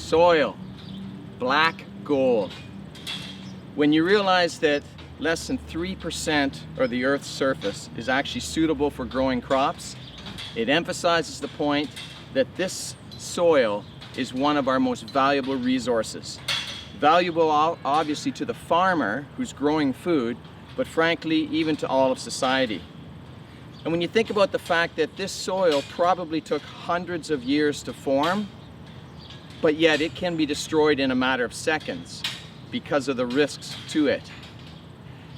Soil, black gold. When you realize that less than 3% of the Earth's surface is actually suitable for growing crops, it emphasizes the point that this soil is one of our most valuable resources. Valuable obviously to the farmer who's growing food, but frankly even to all of society. And when you think about the fact that this soil probably took hundreds of years to form, but yet it can be destroyed in a matter of seconds because of the risks to it.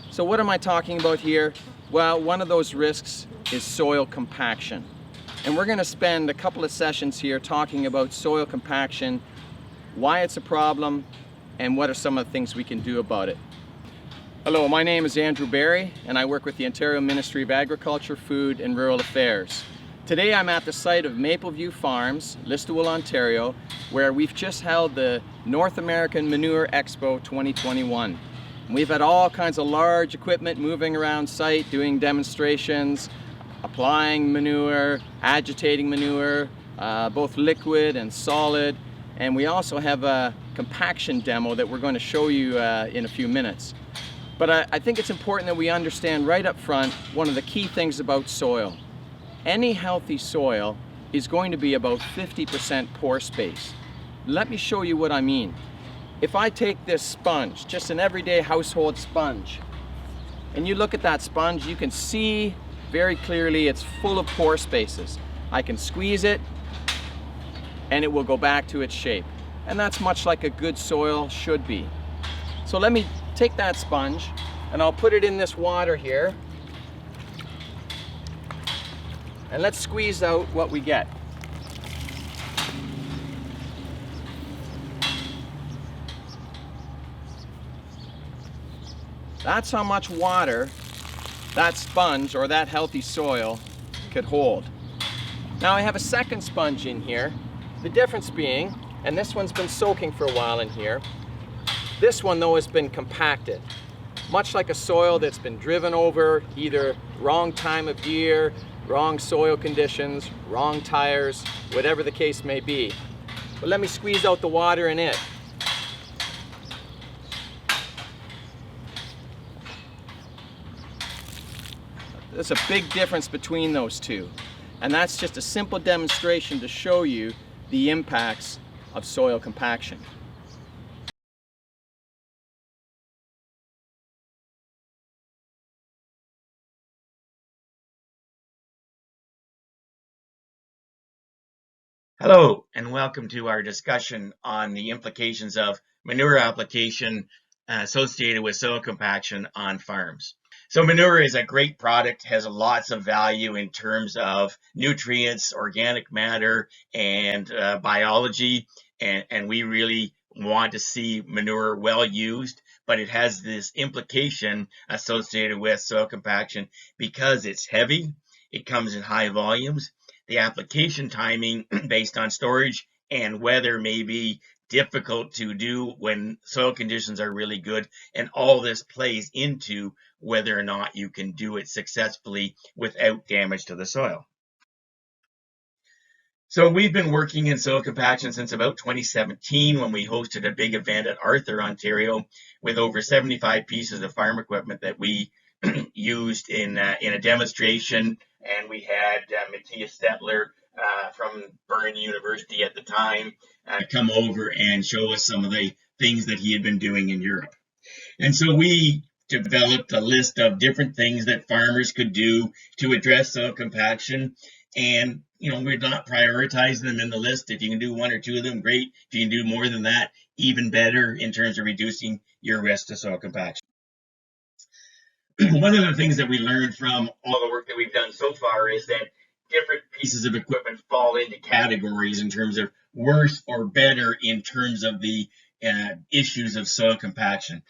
So what am I talking about here? Well, one of those risks is soil compaction. And we're going to spend a couple of sessions here talking about soil compaction, why it's a problem, and what are some of the things we can do about it. Hello, my name is Andrew Barry, and I work with the Ontario Ministry of Agriculture, Food and Rural Affairs. Today I'm at the site of Mapleview Farms, Listowel, Ontario, where we've just held the North American Manure Expo 2021. We've had all kinds of large equipment moving around site, doing demonstrations, applying manure, agitating manure, both liquid and solid. And we also have a compaction demo that we're going to show you in a few minutes. But I think it's important that we understand right up front one of the key things about soil. Any healthy soil is going to be about 50% pore space. Let me show you what I mean. If I take this sponge, just an everyday household sponge, and you look at that sponge, you can see very clearly it's full of pore spaces. I can squeeze it and it will go back to its shape. And that's much like a good soil should be. So let me take that sponge and I'll put it in this water here. And let's squeeze out what we get. That's how much water that sponge or that healthy soil could hold. Now I have a second sponge in here. The difference being, and this one's been soaking for a while in here, this one though has been compacted. Much like a soil that's been driven over, either wrong time of year, wrong soil conditions, wrong tires, whatever the case may be. But let me squeeze out the water in it. There's a big difference between those two. And that's just a simple demonstration to show you the impacts of soil compaction. Hello, and welcome to our discussion on the implications of manure application associated with soil compaction on farms. So manure is a great product, has lots of value in terms of nutrients, organic matter, and biology, and we really want to see manure well used, but it has this implication associated with soil compaction because it's heavy, it comes in high volumes, the application timing based on storage and weather may be difficult to do when soil conditions are really good, and all this plays into whether or not you can do it successfully without damage to the soil. So we've been working in soil compaction since about 2017 when we hosted a big event at Arthur, Ontario, with over 75 pieces of farm equipment that we used in a demonstration, and we had Matthias Stettler from Bern University at the time come over and show us some of the things that he had been doing in Europe. And so we developed a list of different things that farmers could do to address soil compaction. And, we're not prioritizing them in the list. If you can do one or two of them, great. If you can do more than that, even better in terms of reducing your risk to soil compaction. One of the things that we learned from all the work that we've done so far is that different pieces of equipment fall into categories in terms of worse or better in terms of the issues of soil compaction.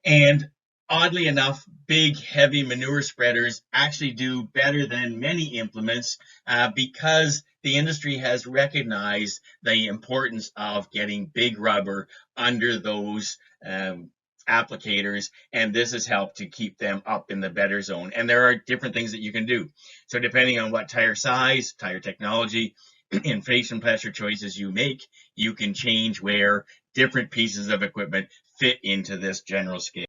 And oddly enough, big, heavy manure spreaders actually do better than many implements because the industry has recognized the importance of getting big rubber under those applicators, and this has helped to keep them up in the better zone. And there are different things that you can do. So depending on what tire size, tire technology, inflation pressure choices you make, you can change where different pieces of equipment fit into this general scale.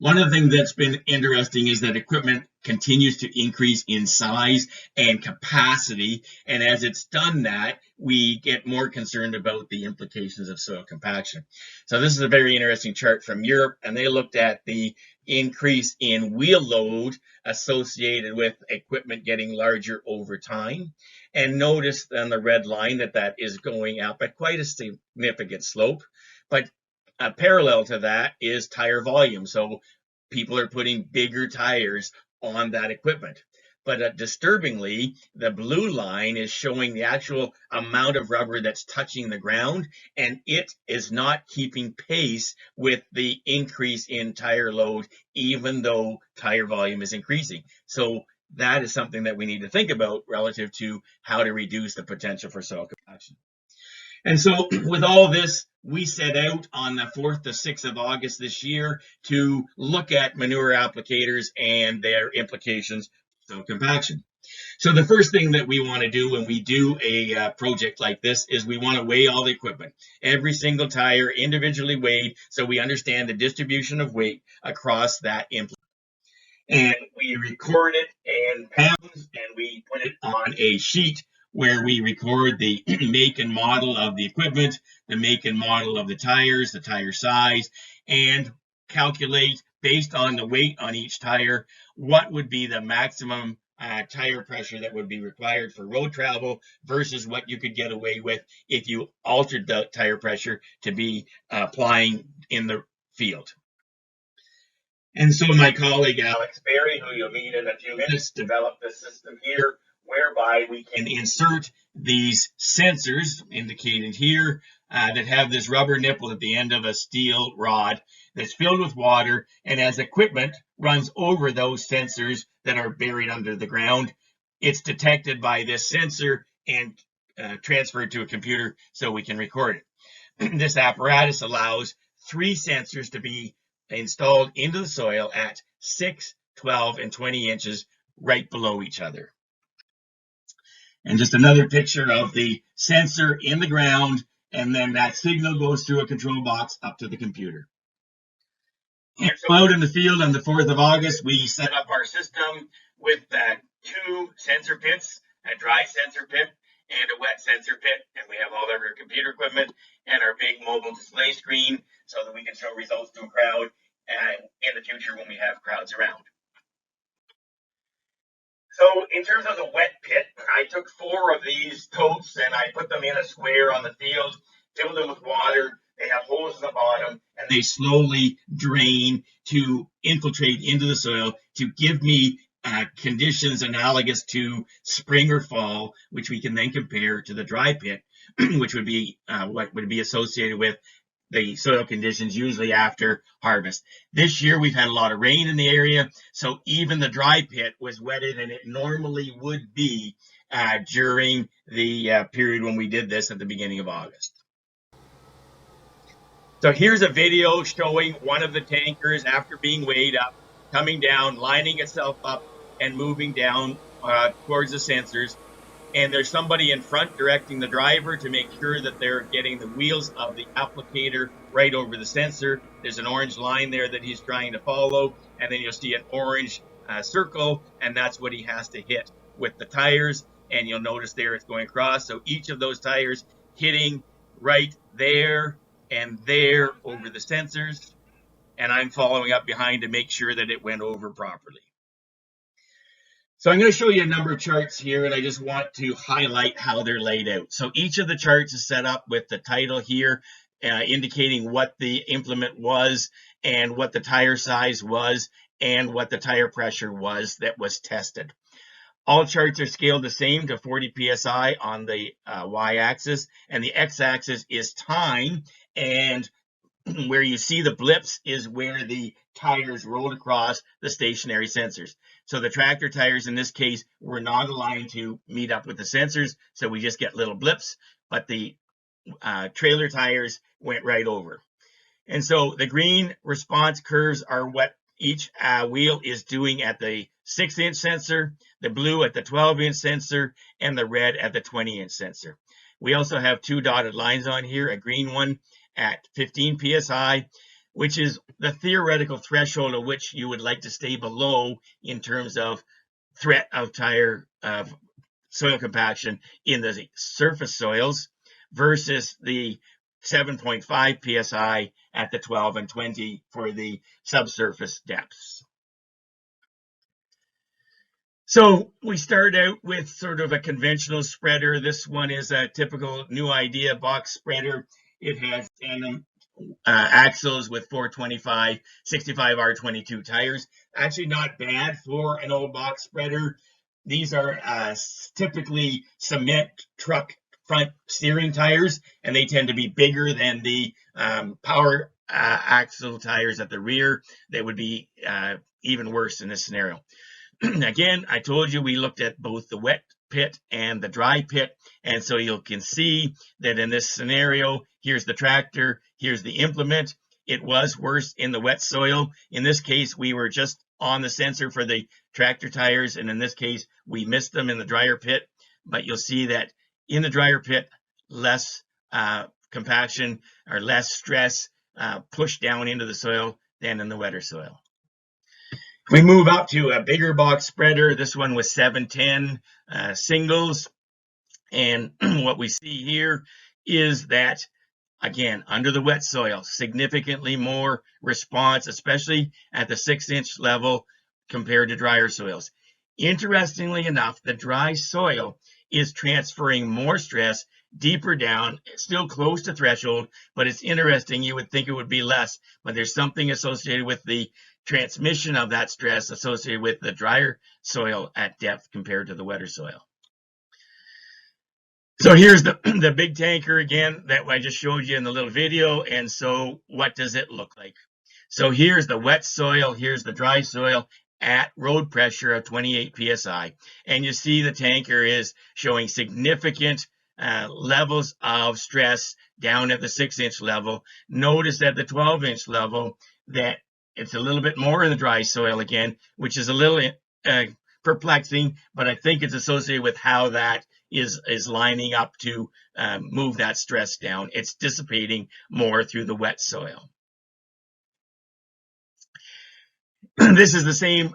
One of the things that's been interesting is that equipment continues to increase in size and capacity. And as it's done that, we get more concerned about the implications of soil compaction. So this is a very interesting chart from Europe, and they looked at the increase in wheel load associated with equipment getting larger over time. And notice on the red line that that is going up at quite a significant slope. But parallel to that is tire volume. So people are putting bigger tires on that equipment. But disturbingly, the blue line is showing the actual amount of rubber that's touching the ground, and it is not keeping pace with the increase in tire load, even though tire volume is increasing. So that is something that we need to think about relative to how to reduce the potential for soil compaction. And so with all this, we set out on the 4th to 6th of August this year to look at manure applicators and their implications for soil compaction. So the first thing that we want to do when we do a project like this is we want to weigh all the equipment, every single tire individually weighed, so we understand the distribution of weight across that implement. And we record it in pounds, and we put it on a sheet where we record the make and model of the equipment, the make and model of the tires, the tire size, and calculate based on the weight on each tire, what would be the maximum tire pressure that would be required for road travel versus what you could get away with if you altered the tire pressure to be applying in the field. And so my colleague Alex Berry, who you'll meet in a few minutes, developed this system here whereby we can insert these sensors indicated here that have this rubber nipple at the end of a steel rod that's filled with water, and as equipment runs over those sensors that are buried under the ground, it's detected by this sensor and transferred to a computer so we can record it. This apparatus allows 3 sensors to be installed into the soil at 6, 12, and 20 inches right below each other. And just another picture of the sensor in the ground, and then that signal goes through a control box up to the computer. And so out in the field on the 4th of August, we set up our system with 2 sensor pits, a dry sensor pit and a wet sensor pit, and we have all of our computer equipment and our big mobile display screen so that we can show results to a crowd in the future when we have crowds around. So in terms of the wet pit, I took 4 of these totes and I put them in a square on the field, filled them with water. They have holes in the bottom, and they slowly drain to infiltrate into the soil to give me conditions analogous to spring or fall, which we can then compare to the dry pit, which would be what would be associated with the soil conditions usually after harvest. This year we've had a lot of rain in the area, so even the dry pit was wetter than it normally would be during the period when we did this at the beginning of August. So here's a video showing one of the tankers after being weighed up, coming down, lining itself up, and moving down towards the sensors. And there's somebody in front directing the driver to make sure that they're getting the wheels of the applicator right over the sensor. There's an orange line there that he's trying to follow, and then you'll see an orange circle, and that's what he has to hit with the tires. And you'll notice there it's going across. So each of those tires hitting right there and there over the sensors, and I'm following up behind to make sure that it went over properly. So I'm going to show you a number of charts here, and I just want to highlight how they're laid out. So each of the charts is set up with the title here, indicating what the implement was and what the tire size was and what the tire pressure was that was tested. All charts are scaled the same to 40 psi on the y-axis, and the x-axis is time, and where you see the blips is where the tires rolled across the stationary sensors. So the tractor tires in this case were not aligned to meet up with the sensors, so we just get little blips, but the trailer tires went right over. And so the green response curves are what each wheel is doing at the 6-inch sensor, the blue at the 12-inch sensor, and the red at the 20-inch sensor. We also have 2 dotted lines on here, a green one at 15 psi, which is the theoretical threshold of which you would like to stay below in terms of threat of tire soil compaction in the surface soils, versus the 7.5 psi at the 12 and 20 for the subsurface depths. So we start out with sort of a conventional spreader. This one is a typical New Idea box spreader. It has tandem axles with 425 65R22 tires. Actually not bad for an old box spreader. These are typically cement truck front steering tires, and they tend to be bigger than the power axle tires at the rear. They would be even worse in this scenario. Again, I told you we looked at both the wet pit and the dry pit, and so you can see that in this scenario, here's the tractor, here's the implement. It was worse in the wet soil. In this case, we were just on the sensor for the tractor tires, and in this case, we missed them in the drier pit. But you'll see that in the drier pit, less compaction or less stress pushed down into the soil than in the wetter soil. We move up to a bigger box spreader. This one was 710 singles. And what we see here is that, again, under the wet soil, significantly more response, especially at the 6-inch level compared to drier soils. Interestingly enough, the dry soil is transferring more stress deeper down, still close to threshold, but it's interesting. You would think it would be less, but there's something associated with the transmission of that stress associated with the drier soil at depth compared to the wetter soil. So here's the big tanker again that I just showed you in the little video. And so what does it look like? So here's the wet soil, here's the dry soil at road pressure of 28 psi. And you see the tanker is showing significant levels of stress down at the 6-inch level. Notice at the 12-inch level that it's a little bit more in the dry soil again, which is a little perplexing, but I think it's associated with how that is lining up to move that stress down. It's dissipating more through the wet soil. This is the same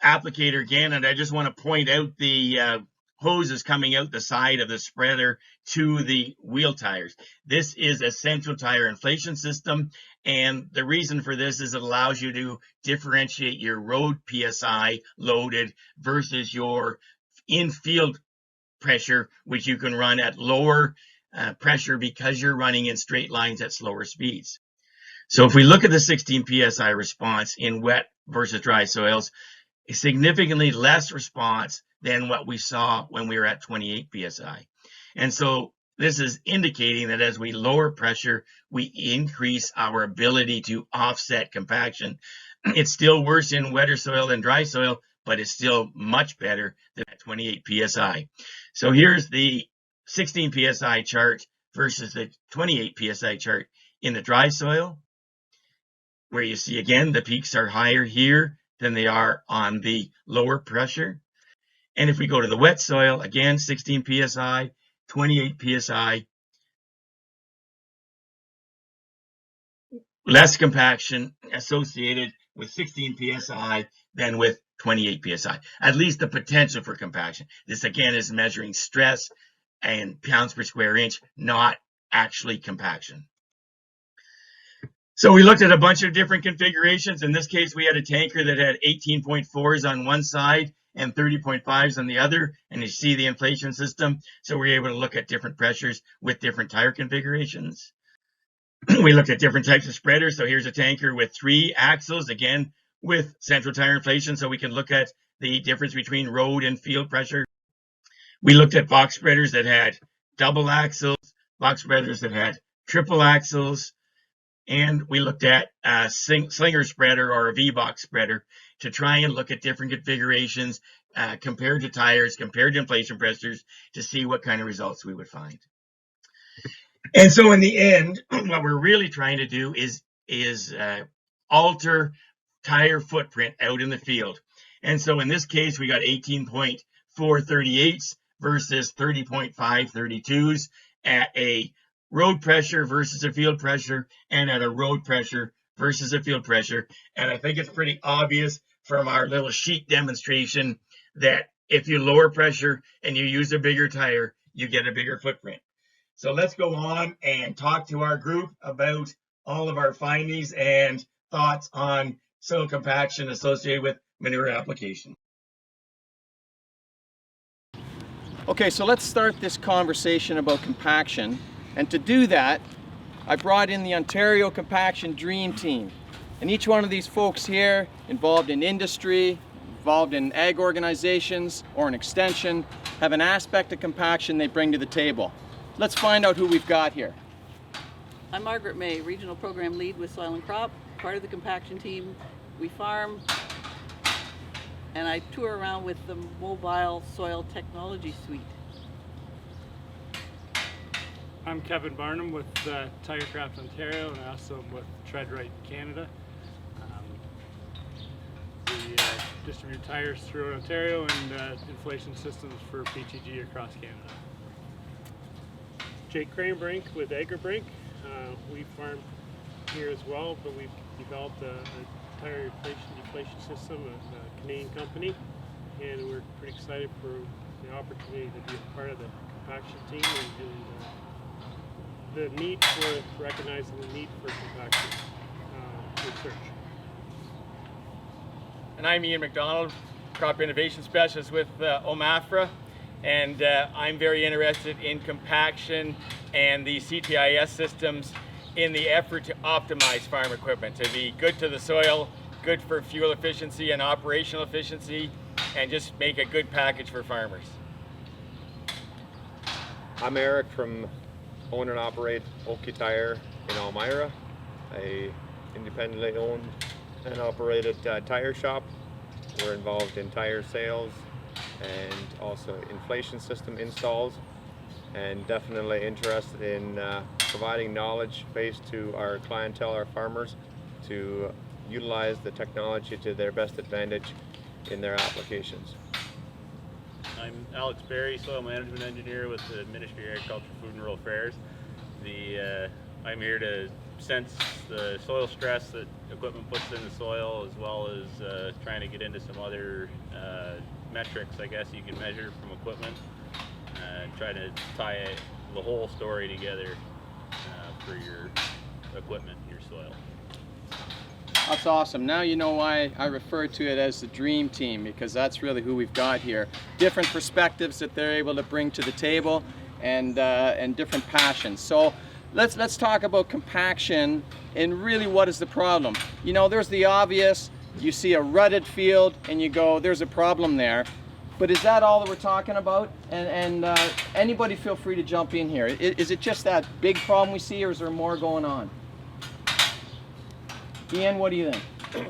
applicator again, and I just want to point out the hoses coming out the side of the spreader to the wheel tires. This is a central tire inflation system, and the reason for this is it allows you to differentiate your road PSI loaded versus your in-field pressure, which you can run at lower pressure because you're running in straight lines at slower speeds. So if we look at the 16 psi response in wet versus dry soils, significantly less response than what we saw when we were at 28 psi. And so this is indicating that as we lower pressure, we increase our ability to offset compaction. It's still worse in wetter soil than dry soil, but it's still much better than at 28 psi. So here's the 16 psi chart versus the 28 psi chart in the dry soil, where you see again the peaks are higher here than they are on the lower pressure. And if we go to the wet soil, again 16 psi, 28 psi, less compaction associated with 16 psi than with 28 psi. At least the potential for compaction. This again is measuring stress and pounds per square inch, not actually compaction. So we looked at a bunch of different configurations. In this case, we had a tanker that had 18.4s on one side and 30.5s on the other, and you see the inflation system. So we're able to look at different pressures with different tire configurations. We looked at different types of spreaders. So here's a tanker with 3 axles, again, with central tire inflation, so we can look at the difference between road and field pressure. We looked at box spreaders that had double axles, box spreaders that had triple axles, and we looked at a slinger spreader or a V-box spreader to try and look at different configurations compared to tires, compared to inflation pressures, to see what kind of results we would find. And so in the end, what we're really trying to do is alter tire footprint out in the field. And so in this case, we got 18.438s versus 30.532s at a road pressure versus a field pressure, and at a road pressure versus a field pressure. And I think it's pretty obvious from our little sheet demonstration that if you lower pressure and you use a bigger tire, you get a bigger footprint. So let's go on and talk to our group about all of our findings and thoughts on soil compaction associated with manure application. Okay, so let's start this conversation about compaction. And to do that, I brought in the Ontario Compaction Dream Team. And each one of these folks here, involved in industry, involved in ag organizations or an extension, have an aspect of compaction they bring to the table. Let's find out who we've got here. I'm Margaret May, Regional Program Lead with Soil and Crop, part of the compaction team. We farm, and I tour around with the Mobile Soil Technology Suite. I'm Kevin Barnum with Tirecraft Ontario, and I also am with TreadRight Canada. We distribute tires throughout Ontario and inflation systems for PTG across Canada. Jake Cranebrink with AgriBrink. We farm here as well, but we've developed a tire deflation system, a Canadian company, and we're pretty excited for the opportunity to be a part of the compaction team and the need for recognizing the need for compaction research. And I'm Ian McDonald, Crop Innovation Specialist with OMAFRA, and I'm very interested in compaction and the CTIS systems in the effort to optimize farm equipment, to be good to the soil, good for fuel efficiency and operational efficiency, and just make a good package for farmers. I'm Eric from own and operate Oki Tire in Elmira, a independently owned and operated tire shop. We're involved in tire sales and also inflation system installs, and definitely interested in providing knowledge base to our clientele, our farmers, to utilize the technology to their best advantage in their applications. I'm Alex Berry, Soil Management Engineer with the Ministry of Agriculture, Food and Rural Affairs. I'm here to sense the soil stress that equipment puts in the soil, as well as trying to get into some other metrics, I guess you can measure from equipment, try to tie the whole story together for your equipment and your soil. That's awesome. Now you know why I refer to it as the Dream Team, because that's really who we've got here. Different perspectives that they're able to bring to the table, and different passions. So let's talk about compaction and really what is the problem. You know, there's the obvious. You see a rutted field and you go, there's a problem there. But is that all that we're talking about? And anybody feel free to jump in here. Is it just that big problem we see, or is there more going on? Ian, what do you think?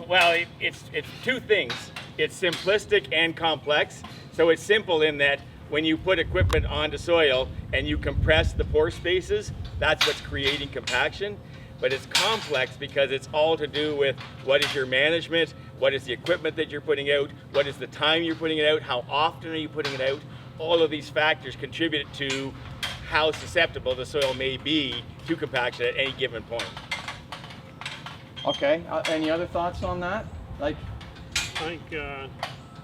Well, it's two things. It's simplistic and complex. So it's simple in that when you put equipment onto soil and you compress the pore spaces, that's what's creating compaction. But it's complex because it's all to do with what is your management, what is the equipment that you're putting out, what is the time you're putting it out, how often are you putting it out. All of these factors contribute to how susceptible the soil may be to compaction at any given point. Okay, any other thoughts on that? Like, I think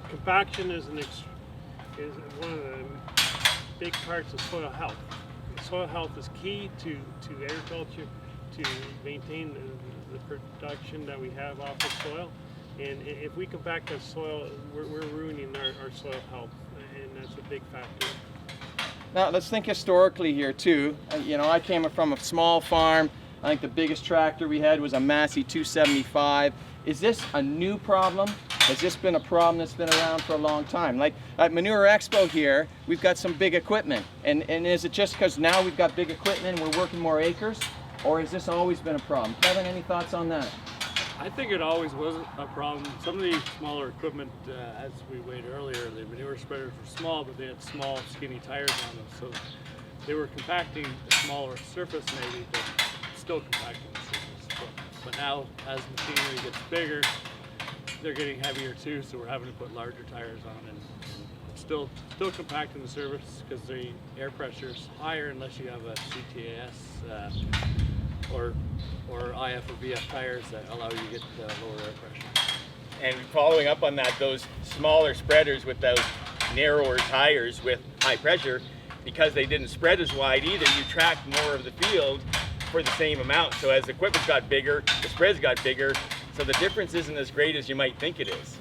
compaction is one of the big parts of soil health. Soil health is key to agriculture, to maintain the production that we have off the soil. And if we compact that soil, we're ruining our soil health, and that's a big factor. now let's think historically here too. You know, I came from a small farm. I think the biggest tractor we had was a Massey 275. Is this a new problem? Has this been a problem that's been around for a long time? Like at Manure Expo here, we've got some big equipment. And is it just because now we've got big equipment and we're working more acres? Or has this always been a problem? Kevin, any thoughts on that? I think it always was a problem. Some of these smaller equipment, as we weighed earlier, the manure spreaders were small, but they had small, skinny tires on them. So they were compacting a smaller surface maybe, but still compacting the surface. But now, as machinery gets bigger, they're getting heavier too, so we're having to put larger tires on, and still compacting the surface because the air pressure is higher unless you have a CTAS or IF or VF tires that allow you to get lower air pressure. And following up on that, those smaller spreaders with those narrower tires with high pressure, because they didn't spread as wide either, you tracked more of the field for the same amount. So as the equipment got bigger, the spreads got bigger, so the difference isn't as great as you might think it is.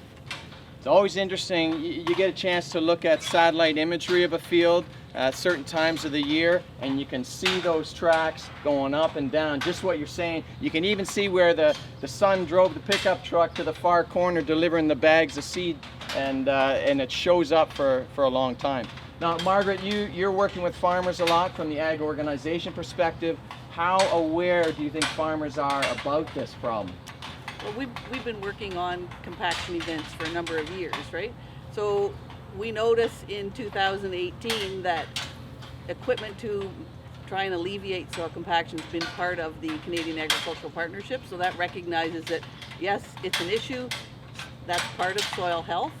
It's always interesting. You get a chance to look at satellite imagery of a field at certain times of the year, and you can see those tracks going up and down, just what you're saying. You can even see where the son drove the pickup truck to the far corner delivering the bags of seed, and it shows up for a long time. Now, Margaret, you're working with farmers a lot from the ag organization perspective. How aware do you think farmers are about this problem? Well, we've been working on compaction events for a number of years, right? So we noticed in 2018 that equipment to try and alleviate soil compaction has been part of the Canadian Agricultural Partnership. So that recognizes that, yes, it's an issue, that's part of soil health,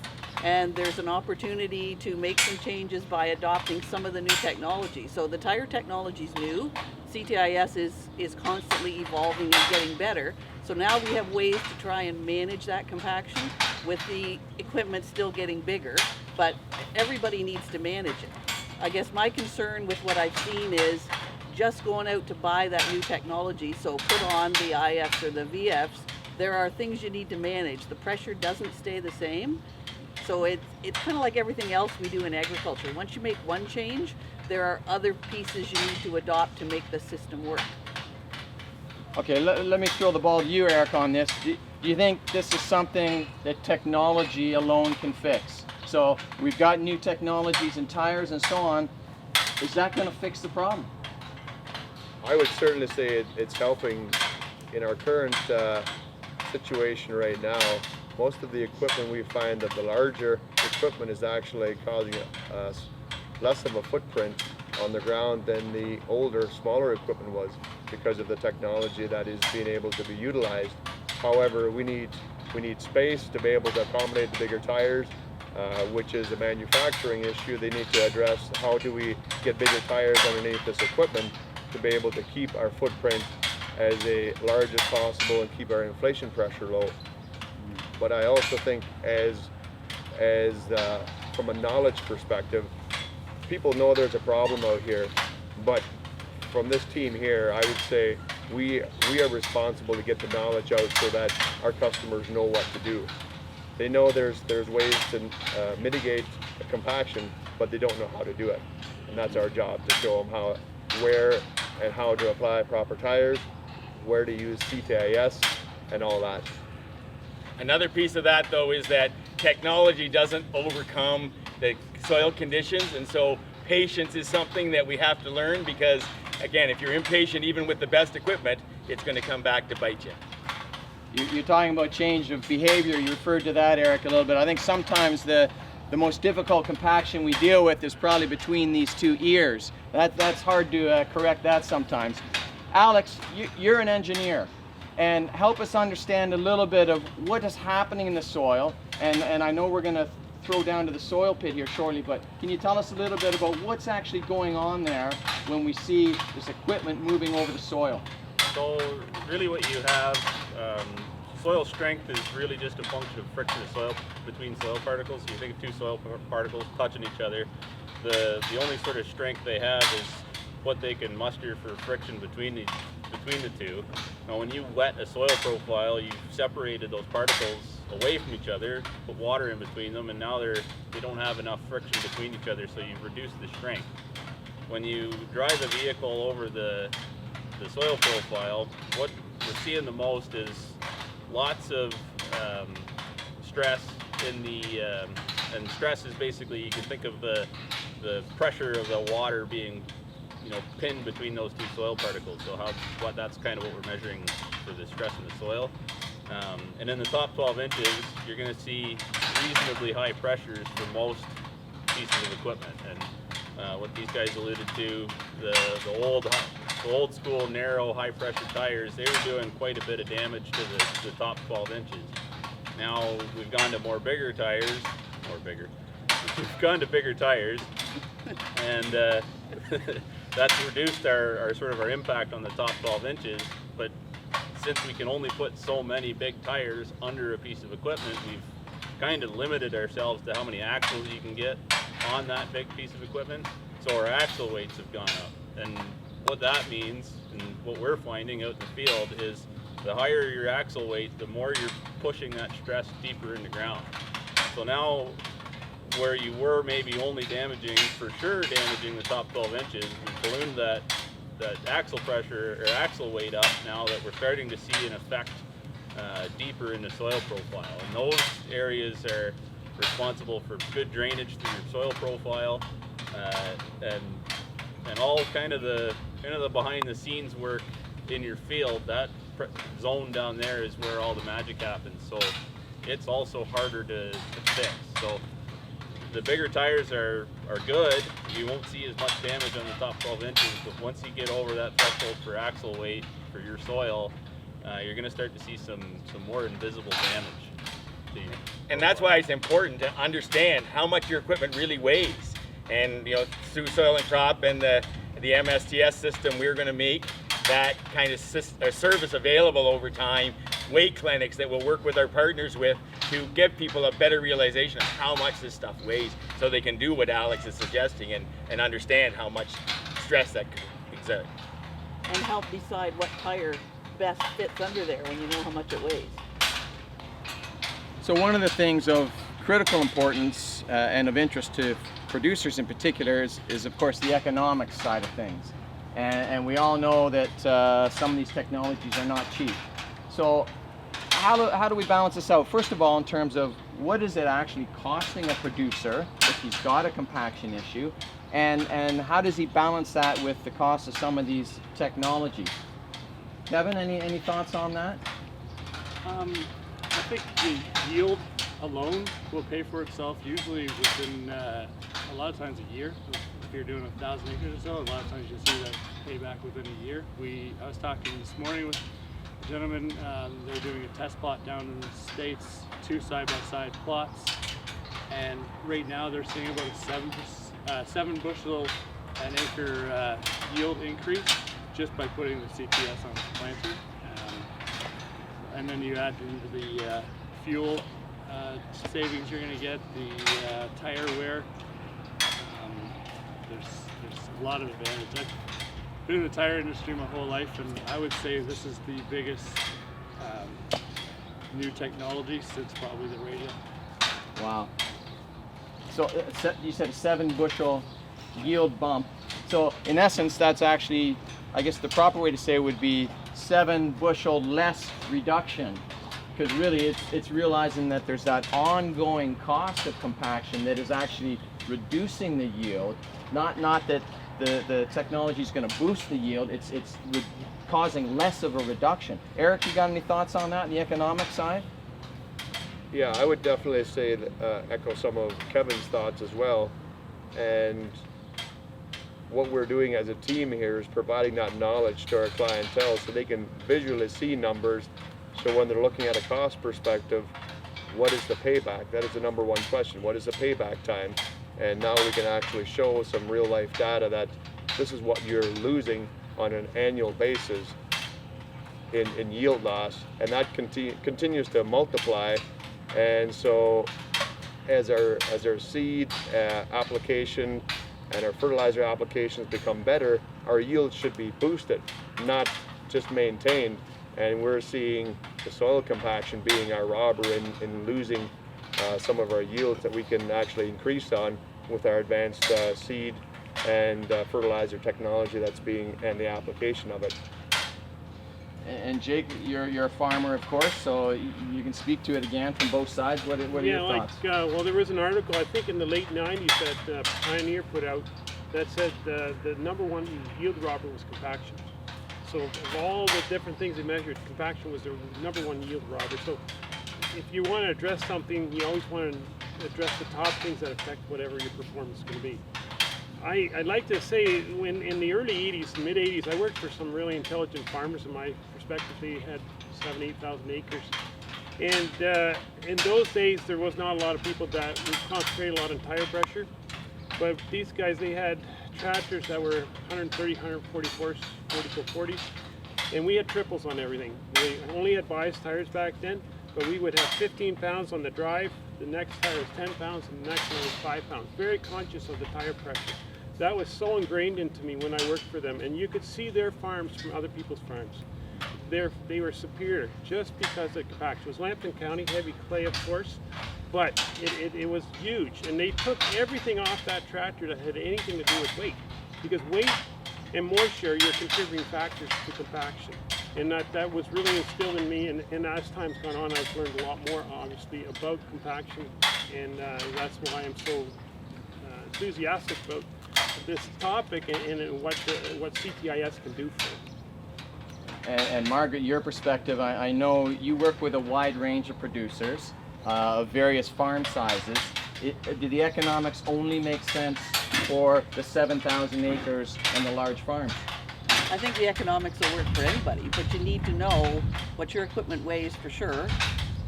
and there's an opportunity to make some changes by adopting some of the new technology. So the tire technology is new. CTIS is constantly evolving and getting better. So now we have ways to try and manage that compaction with the equipment still getting bigger, but everybody needs to manage it. I guess my concern with what I've seen is just going out to buy that new technology, so put on the IFs or the VFs, there are things you need to manage. The pressure doesn't stay the same. So it's kind of like everything else we do in agriculture. Once you make one change, there are other pieces you need to adopt to make the system work. Okay, let me throw the ball to you, Eric, on this. Do you think this is something that technology alone can fix? So we've got new technologies in tires and so on. Is that going to fix the problem? I would certainly say it's helping in our current situation right now. Most of the equipment, we find that the larger equipment is actually causing us less of a footprint on the ground than the older, smaller equipment was, because of the technology that is being able to be utilized. However, we need space to be able to accommodate the bigger tires, which is a manufacturing issue. They need to address how do we get bigger tires underneath this equipment to be able to keep our footprint as large as possible and keep our inflation pressure low. But I also think as from a knowledge perspective, people know there's a problem out here, but from this team here, I would say we are responsible to get the knowledge out so that our customers know what to do. They know there's ways to mitigate compaction, but they don't know how to do it. And that's our job, to show them where and how to apply proper tires, where to use CTIS, and all that. Another piece of that, though, is that technology doesn't overcome the soil conditions, and so patience is something that we have to learn, because again, if you're impatient even with the best equipment, it's going to come back to bite you. You're talking about change of behavior. You referred to that, Eric, a little bit. I think sometimes the most difficult compaction we deal with is probably between these two ears. That's hard to correct that sometimes. Alex, you're an engineer, and help us understand a little bit of what is happening in the soil. And I know we're going to throw down to the soil pit here shortly, but can you tell us a little bit about what's actually going on there when we see this equipment moving over the soil? So really what you have, soil strength is really just a function of friction of soil between soil particles. So you think of two soil particles touching each other. The only sort of strength they have is what they can muster for friction between the two. Now when you wet a soil profile, you've separated those particles away from each other, put water in between them, and now they don't have enough friction between each other, so you've reduced the strength. When you drive a vehicle over the soil profile, what we're seeing the most is lots of stress in the, and stress is basically, you can think of the pressure of the water being pinned between those two soil particles. So that's kind of what we're measuring for the stress in the soil. And in the top 12 inches, you're going to see reasonably high pressures for most pieces of equipment. And what these guys alluded to, the old school narrow high pressure tires, they were doing quite a bit of damage to the top 12 inches. Now we've gone to bigger tires, We've gone to bigger tires, and that's reduced our sort of our impact on the top 12 inches. But since we can only put so many big tires under a piece of equipment, we've kind of limited ourselves to how many axles you can get on that big piece of equipment. So our axle weights have gone up, and what that means, and what we're finding out in the field, is the higher your axle weight, the more you're pushing that stress deeper in the ground. So now, where you were maybe only damaging the top 12 inches, we've ballooned that axle pressure or axle weight up now that we're starting to see an effect deeper in the soil profile. And those areas are responsible for good drainage through your soil profile, and all kind of the behind the scenes work in your field. That zone down there is where all the magic happens. So it's also harder to fix. So the bigger tires are good. You won't see as much damage on the top 12 inches, but once you get over that threshold for axle weight for your soil, you're going to start to see some more invisible damage to you. And that's why it's important to understand how much your equipment really weighs. And through Soil and Crop and the MSTS system, we're going to make that kind of service available over time, weight clinics that we'll work with our partners with to give people a better realization of how much this stuff weighs, so they can do what Alex is suggesting and understand how much stress that could exert. And help decide what tire best fits under there when you know how much it weighs. So one of the things of critical importance and of interest to producers in particular is of course the economic side of things. And we all know that some of these technologies are not cheap. So how do we balance this out? First of all, in terms of what is it actually costing a producer if he's got a compaction issue, and how does he balance that with the cost of some of these technologies? Kevin, any thoughts on that? I think the yield alone will pay for itself usually within a lot of times a year. If you're doing 1,000 acres or so, a lot of times you'll see that payback within a year. I was talking this morning with a gentleman. They're doing a test plot down in the States, 2 side-by-side plots, and right now they're seeing about a 7 bushel an acre yield increase just by putting the CPS on the planter. And then you add into the fuel savings you're going to get, the tire wear. There's a lot of advantage. I've been in the tire industry my whole life, and I would say this is the biggest new technology since probably the radio. Wow. So you said a 7 bushel yield bump. So in essence, that's actually, I guess the proper way to say it would be 7 bushel less reduction, because really it's realizing that there's that ongoing cost of compaction that is actually reducing the yield, not that the technology is going to boost the yield, it's causing less of a reduction. Eric, you got any thoughts on that, the economic side? Yeah, I would definitely say that, echo some of Kevin's thoughts as well. And what we're doing as a team here is providing that knowledge to our clientele so they can visually see numbers. So when they're looking at a cost perspective, what is the payback? That is the number one question. What is the payback time? And now we can actually show some real life data that this is what you're losing on an annual basis in yield loss, and that continues to multiply. And so as our seed application and our fertilizer applications become better, our yields should be boosted, not just maintained. And we're seeing the soil compaction being our robber in losing some of our yields that we can actually increase on with our advanced seed and fertilizer technology and the application of it. And Jake, you're a farmer, of course, so you can speak to it again from both sides. What are your thoughts? Well, there was an article, I think in the late 90s that Pioneer put out that said the number one yield robber was compaction. So of all the different things they measured, compaction was the number one yield robber. So if you want to address something, you always want to address the top things that affect whatever your performance is going to be. I'd like to say in the early 80s, mid 80s, I worked for some really intelligent farmers in my perspective. They had 7,000 to 8,000 acres. And in those days, there was not a lot of people that would concentrate a lot on tire pressure. But these guys, they had tractors that were 130, 140 horse, 40s. And we had triples on everything. We only had bias tires back then, but we would have 15 pounds on the drive, the next tire was 10 pounds, and the next one was 5 pounds. Very conscious of the tire pressure. That was so ingrained into me when I worked for them, and you could see their farms from other people's farms. They were superior just because of compaction. It was Lambton County, heavy clay of course, but it was huge. And they took everything off that tractor that had anything to do with weight, because weight and moisture are your contributing factors to compaction. And that was really instilled in me, and as time's gone on, I've learned a lot more, obviously, about compaction, and that's why I'm so enthusiastic about this topic and what CTIS can do for it. And Margaret, your perspective, I know you work with a wide range of producers of various farm sizes. Do the economics only make sense for the 7,000 acres and the large farms? I think the economics will work for anybody, but you need to know what your equipment weighs for sure.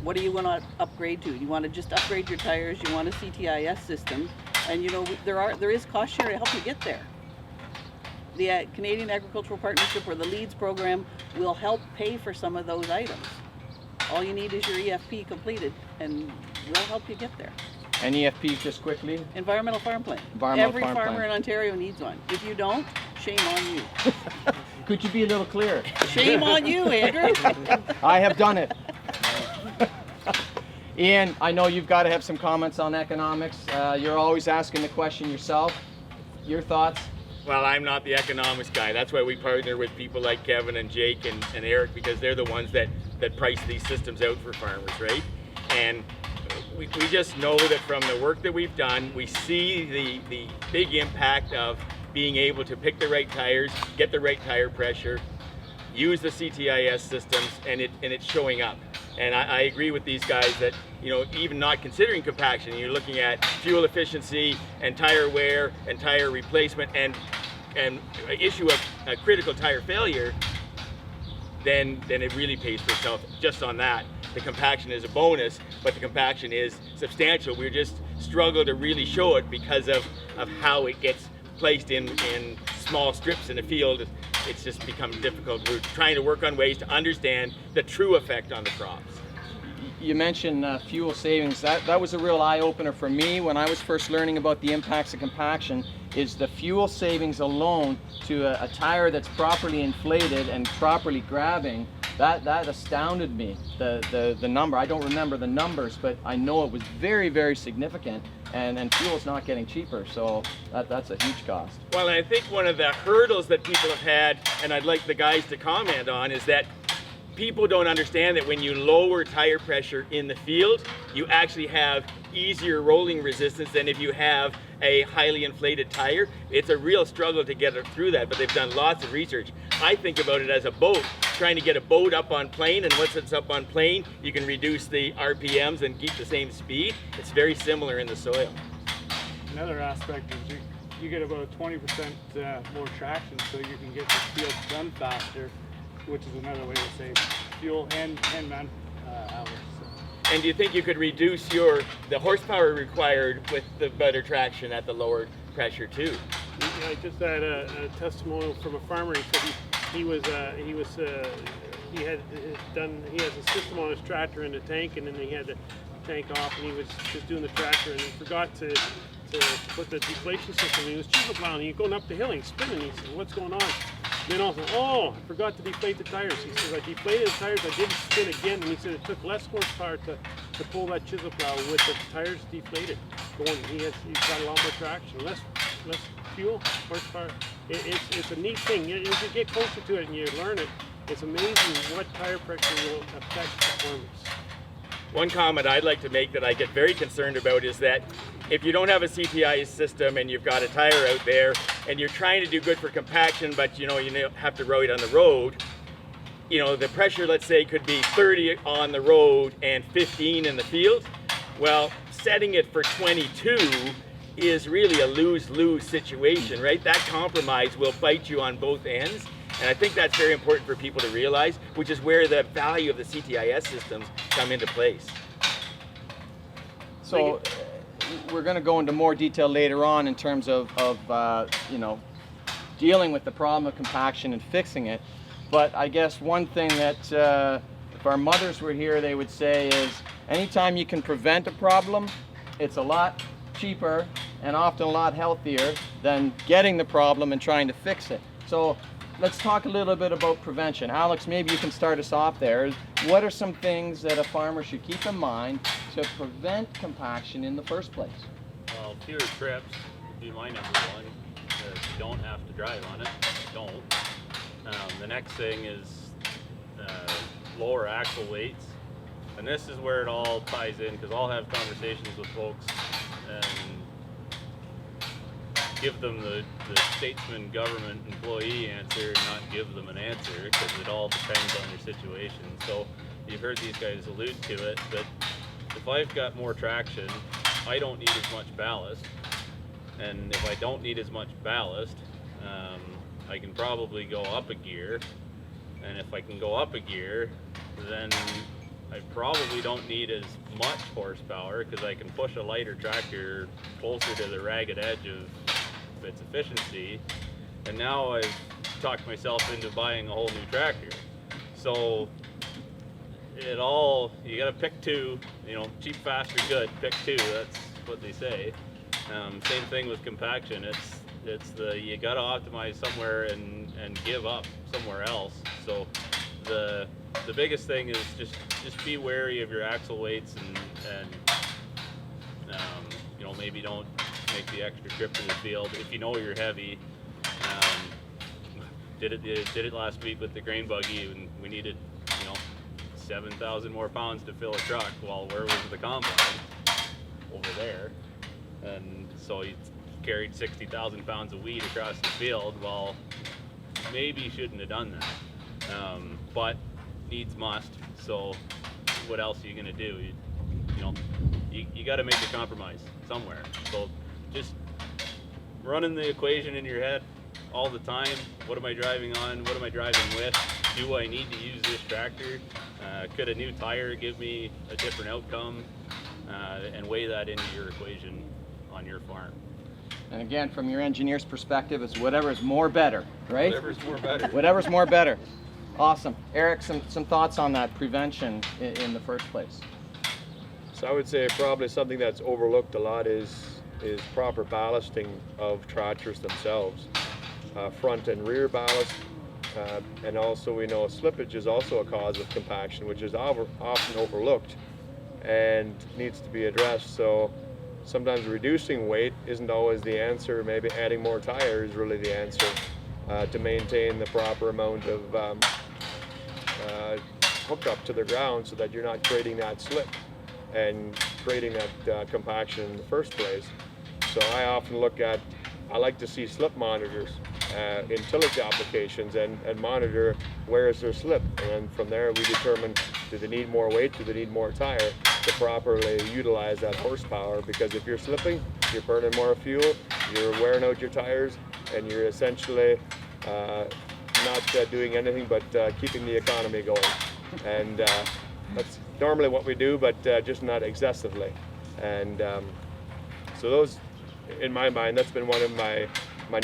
What do you want to upgrade to? You want to just upgrade your tires, you want a CTIS system, and you know there is cost share to help you get there. The Canadian Agricultural Partnership or the LEADS program will help pay for some of those items. All you need is your EFP completed, and we'll help you get there. And EFP, just quickly? Environmental Farm Plan. Environmental Every Farm farmer Plan. in Ontario needs one. If you don't, shame on you. Could you be a little clearer? Shame on you, Andrew. I have done it. Ian, I know you've got to have some comments on economics. You're always asking the question yourself. Your thoughts? Well, I'm not the economics guy. That's why we partner with people like Kevin and Jake and Eric, because they're the ones that price these systems out for farmers, right? And we just know that from the work that we've done, we see the big impact of being able to pick the right tires, get the right tire pressure, use the CTIS systems, and it's showing up. And I agree with these guys that, you know, even not considering compaction, you're looking at fuel efficiency and tire wear and tire replacement and issue of a critical tire failure, then it really pays for itself just on that. The compaction is a bonus, but the compaction is substantial. We just struggle to really show it because of how it gets placed in small strips in the field. It's just become difficult. We're trying to work on ways to understand the true effect on the crops. You mentioned fuel savings. That was a real eye-opener for me when I was first learning about the impacts of compaction. Is the fuel savings alone to a tire that's properly inflated and properly grabbing. That astounded me, the number. I don't remember the numbers, but I know it was very, very significant, and fuel's not getting cheaper, so that's a huge cost. Well, I think one of the hurdles that people have had, and I'd like the guys to comment on, is that people don't understand that when you lower tire pressure in the field, you actually have easier rolling resistance than if you have a highly inflated tire. It's a real struggle to get through that, but they've done lots of research. I think about it as a boat, trying to get a boat up on plane, and once it's up on plane, you can reduce the RPMs and keep the same speed. It's very similar in the soil. Another aspect is you get about 20% more traction, so you can get the field done faster, which is another way to save fuel and man hours. So. And do you think you could reduce the horsepower required with the better traction at the lower pressure too? I just had a testimonial from a farmer. He said he has a system on his tractor in the tank, and then he had the tank off, and he was just doing the tractor, and he forgot to put the deflation system. He was chisel plowing, and he's going up the hill, and he's spinning. He said, "What's going on?" Then also, I forgot to deflate the tires. He says, I deflated the tires, I didn't spin again, and he said it took less horsepower to pull that chisel plow with the tires deflated. He's got a lot more traction, less fuel, horsepower. It's a neat thing. As you get closer to it and you learn it, it's amazing what tire pressure will affect performance. One comment I'd like to make that I get very concerned about is that if you don't have a CTI system and you've got a tire out there and you're trying to do good for compaction, but you have to row it on the road, the pressure, let's say, could be 30 on the road and 15 in the field. Well, setting it for 22 is really a lose-lose situation, right? That compromise will bite you on both ends. And I think that's very important for people to realize, which is where the value of the CTIS systems come into place. So we're going to go into more detail later on in terms of you know, dealing with the problem of compaction and fixing it. But I guess one thing that if our mothers were here, they would say is anytime you can prevent a problem, it's a lot cheaper and often a lot healthier than getting the problem and trying to fix it. So let's talk a little bit about prevention. Alex, maybe you can start us off there. What are some things that a farmer should keep in mind to prevent compaction in the first place? Well, fewer trips would be my number one. You don't have to drive on it. You don't. The next thing is lower axle weights. And this is where it all ties in, because I'll have conversations with folks and give them the statesman government employee answer and not give them an answer, because it all depends on your situation. So you've heard these guys allude to it, but if I've got more traction, I don't need as much ballast. And if I don't need as much ballast, I can probably go up a gear. And if I can go up a gear, then I probably don't need as much horsepower, because I can push a lighter tractor closer to the ragged edge of its efficiency. And now I've talked myself into buying a whole new tractor. So it all, you gotta pick two, you know, cheap, fast, or good, pick two, that's what they say. Same thing with compaction. It's the, you gotta optimize somewhere and give up somewhere else. So the biggest thing is just be wary of your axle weights and you know, maybe don't make the extra trip to the field if you know you're heavy. Did it last week with the grain buggy, and we needed, you know, 7,000 more pounds to fill a truck. Well, where was the combine? Over there. And so he carried 60,000 pounds of wheat across the field. Well, maybe you shouldn't have done that, but needs must. So what else are you gonna do? You know, you got to make a compromise somewhere. So just running the equation in your head all the time. What am I driving on? What am I driving with? Do I need to use this tractor? Could a new tire give me a different outcome? And weigh that into your equation on your farm. And again, from your engineer's perspective, it's whatever's more better, right? Whatever's more better. Whatever's more better. Awesome. Eric, some thoughts on that prevention in the first place? So I would say probably something that's overlooked a lot is proper ballasting of tractors themselves. Front and rear ballast, and also we know slippage is also a cause of compaction, which is often overlooked and needs to be addressed. So sometimes reducing weight isn't always the answer. Maybe adding more tires is really the answer to maintain the proper amount of hookup to the ground, so that you're not creating that slip and creating that compaction in the first place. So I often I like to see slip monitors in tillage applications and monitor where is their slip, and then from there we determine, do they need more weight, do they need more tire to properly utilize that horsepower. Because if you're slipping, you're burning more fuel, you're wearing out your tires, and you're essentially not doing anything but keeping the economy going. And that's normally what we do, but just not excessively. And so those, in my mind, that's been one of my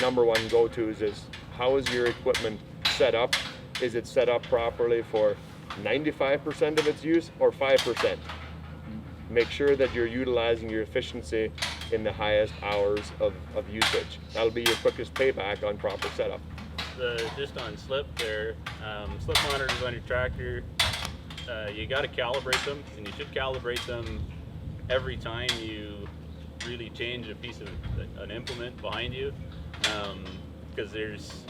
number one go-tos, is how is your equipment set up? Is it set up properly for 95% of its use or 5%? Make sure that you're utilizing your efficiency in the highest hours of usage. That'll be your quickest payback on proper setup. Just on slip there, slip monitors on your tractor, you got to calibrate them, and you should calibrate them every time you really change a piece of an implement behind you, because there's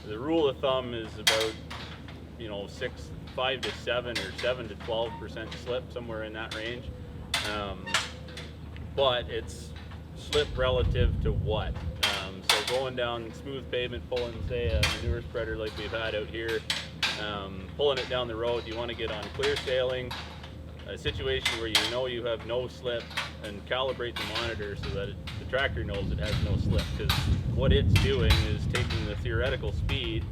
the rule of thumb is about, you know, 5 to 7 or 7 to 12% slip, somewhere in that range. But it's slip relative to what? So going down smooth pavement, pulling, say, a manure spreader like we've had out here, pulling it down the road, you want to get on clear sailing, a situation where you know you have no slip, and calibrate the monitor so that the tractor knows it has no slip, because what it's doing is taking the theoretical speed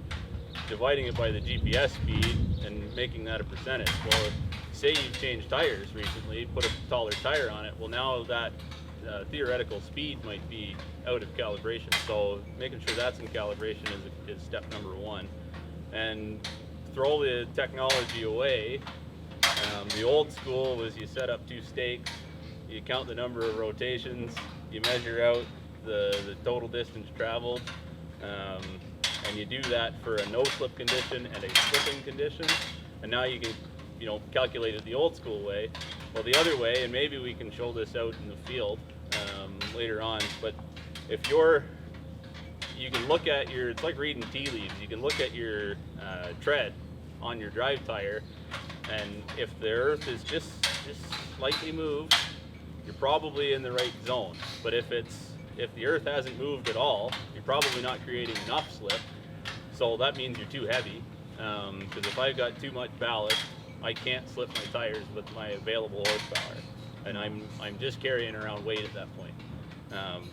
dividing it by the GPS speed and making that a percentage. Well, say you've changed tires recently, put a taller tire on it, well now that theoretical speed might be out of calibration. So making sure that's in calibration is step number one. And throw the technology away. The old school was you set up 2 stakes, you count the number of rotations, you measure out the total distance traveled, and you do that for a no-slip condition and a slipping condition. And now you can, calculate it the old school way. Well, the other way, and maybe we can show this out in the field later on, but if you can look at it's like reading tea leaves. You can look at your tread on your drive tire, and if the earth is just slightly moved, you're probably in the right zone. But if the earth hasn't moved at all, you're probably not creating enough slip. So that means you're too heavy. Because if I've got too much ballast, I can't slip my tires with my available horsepower, and I'm just carrying around weight at that point.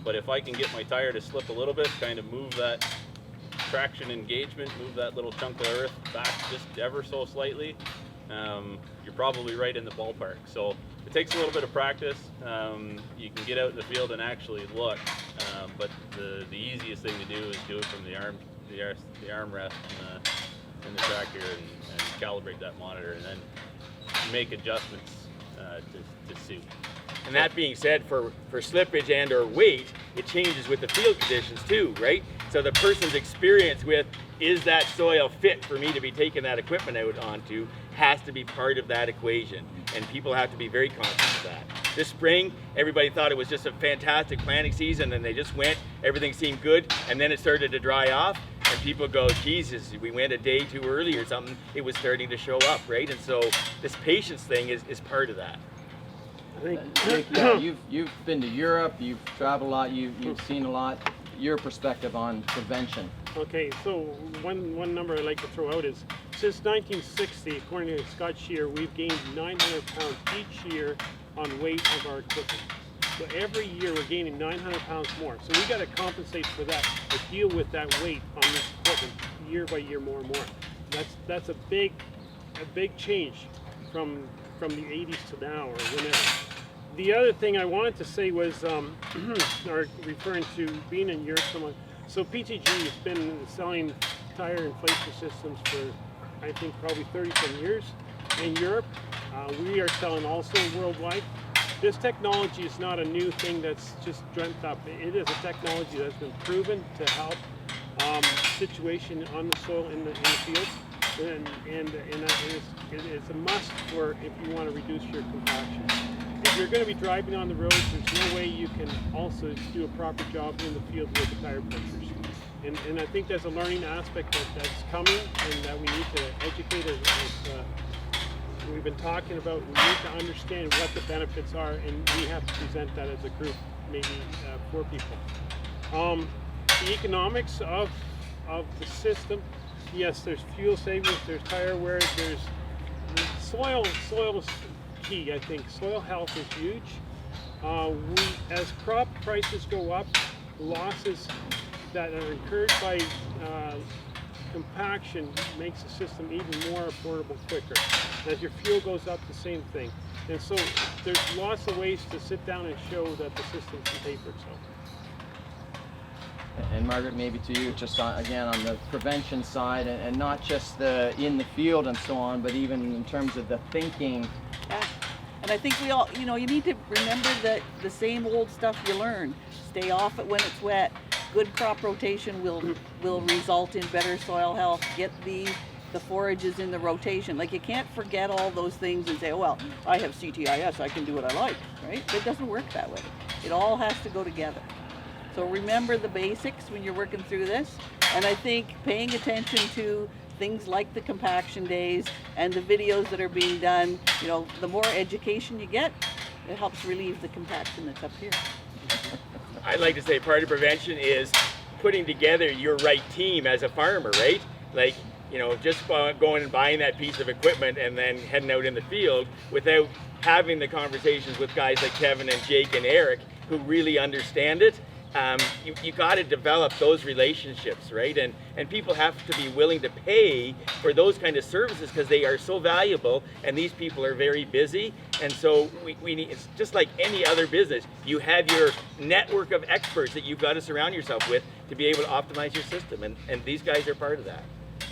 But if I can get my tire to slip a little bit, kind of move that traction engagement, move that little chunk of earth back just ever so slightly, you're probably right in the ballpark. So it takes a little bit of practice. You can get out in the field and actually look, but the easiest thing to do is do it from the armrest in the tractor and calibrate that monitor, and then make adjustments to suit. And that being said, for slippage and or weight, it changes with the field conditions too, right? So the person's experience with, is that soil fit for me to be taking that equipment out onto, has to be part of that equation. And people have to be very conscious of that. This spring, everybody thought it was just a fantastic planting season, and they just went, everything seemed good, and then it started to dry off, and people go, Jesus, we went a day too early or something, it was starting to show up, right? And so this patience thing is part of that. Nick, yeah, you've been to Europe, you've traveled a lot, you've seen a lot. Your perspective on prevention. Okay, so one number I'd like to throw out is, since 1960, according to Scott Shear, we've gained 900 pounds each year on weight of our equipment. So every year we're gaining 900 pounds more. So we got to compensate for that, to deal with that weight on this equipment year by year, more and more. That's a big change from the 80s to now or whenever. The other thing I wanted to say was, or referring to being in Europe, so PTG has been selling tire inflation systems for, I think, probably 30-some years in Europe. We are selling also worldwide. This technology is not a new thing that's just dreamt up. It is a technology that's been proven to help situation on the soil in the fields, and it's a must for if you want to reduce your compaction. If you're going to be driving on the roads, there's no way you can also do a proper job in the field with the tire pressures. And I think there's a learning aspect that's coming, and that we need to educate as we've been talking about. We need to understand what the benefits are, and we have to present that as a group, maybe for people. The economics of the system, yes, there's fuel savings, there's tire wear, there's soil is key, I think. Soil health is huge. As crop prices go up, losses that are incurred by compaction makes the system even more affordable quicker. As your fuel goes up, the same thing. And so there's lots of ways to sit down and show that the system can pay for itself. And Margaret, maybe to you, just again on the prevention side, and not just in the field and so on, but even in terms of the thinking. Yeah. And I think we all, you need to remember that the same old stuff you learn. Stay off it when it's wet. Good crop rotation will result in better soil health. Get the forages in the rotation. Like, you can't forget all those things and say, oh, well, I have CTIS, I can do what I like, right? It doesn't work that way. It all has to go together. So remember the basics when you're working through this. And I think paying attention to things like the compaction days and the videos that are being done, the more education you get, it helps relieve the compaction that's up here. I'd like to say part of prevention is putting together your right team as a farmer, right? Like, just going and buying that piece of equipment and then heading out in the field without having the conversations with guys like Kevin and Jake and Eric who really understand it you got to develop those relationships, right? And people have to be willing to pay for those kind of services because they are so valuable, and these people are very busy. And so we need, it's just like any other business. You have your network of experts that you've got to surround yourself with to be able to optimize your system, and these guys are part of that.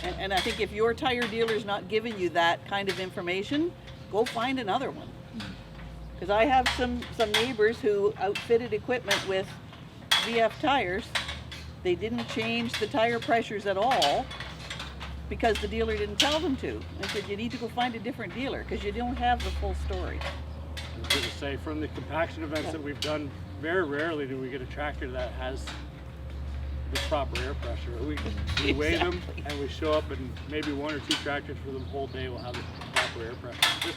And I think if your tire dealer's not giving you that kind of information, go find another one. Because I have some neighbors who outfitted equipment with VF tires. They didn't change the tire pressures at all because the dealer didn't tell them to. I said, you need to go find a different dealer because you don't have the full story. I was going to say, from the compaction events that we've done, very rarely do we get a tractor that has the proper air pressure. We weigh them and we show up, and maybe 1 or 2 tractors for the whole day will have the proper air pressure.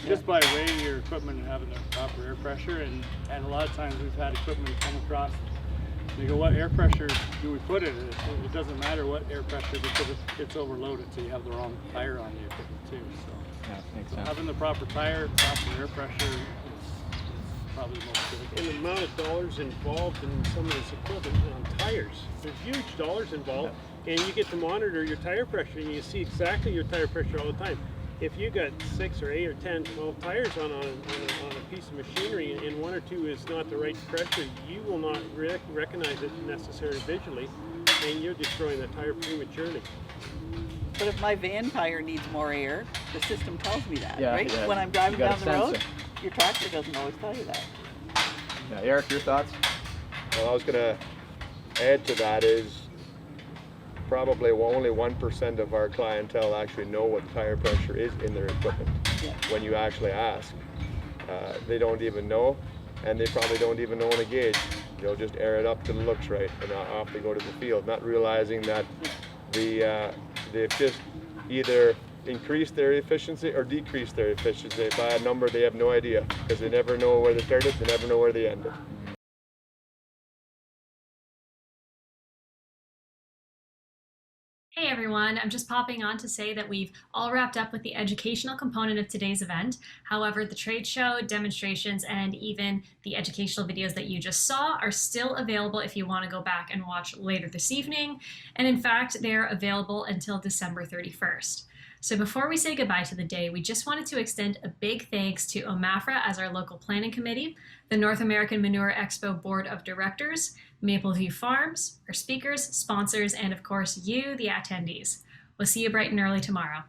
Just by weighing your equipment and having the proper air pressure, and a lot of times we've had equipment come across. You go, what air pressure do we put in it? It doesn't matter what air pressure because it's overloaded, so you have the wrong tire on the equipment too. So, Yeah, makes sense. having the proper tire, proper air pressure is probably the most critical. And the amount of dollars involved in some of this equipment on tires, there's huge dollars involved, and you get to monitor your tire pressure, and you see exactly your tire pressure all the time. If you got 6 or 8 or 10, 12 tires on a piece of machinery, and 1 or 2 is not the right pressure, you will not recognize it necessarily visually, and you're destroying the tire prematurely. But if my van tire needs more air, the system tells me that, Yeah, right? yeah. When I'm driving You down got the a road, sensor. your tractor doesn't always tell you that. Yeah, Eric, your thoughts? Well, I was going to add to that is probably only 1% of our clientele actually know what tire pressure is in their equipment. Yeah. When you actually ask, they don't even know, and they probably don't even know on a gauge. They'll just air it up till it looks right, and off they go to the field, not realizing that they've just either increased their efficiency or decreased their efficiency by a number they have no idea, because they never know where they started, they never know where they ended. Hey everyone, I'm just popping on to say that we've all wrapped up with the educational component of today's event. However, the trade show, demonstrations, and even the educational videos that you just saw are still available if you want to go back and watch later this evening. And in fact, they're available until December 31st. So before we say goodbye to the day, we just wanted to extend a big thanks to OMAFRA as our local planning committee, the North American Manure Expo Board of Directors, Mapleview Farms, our speakers, sponsors, and of course you, the attendees. We'll see you bright and early tomorrow.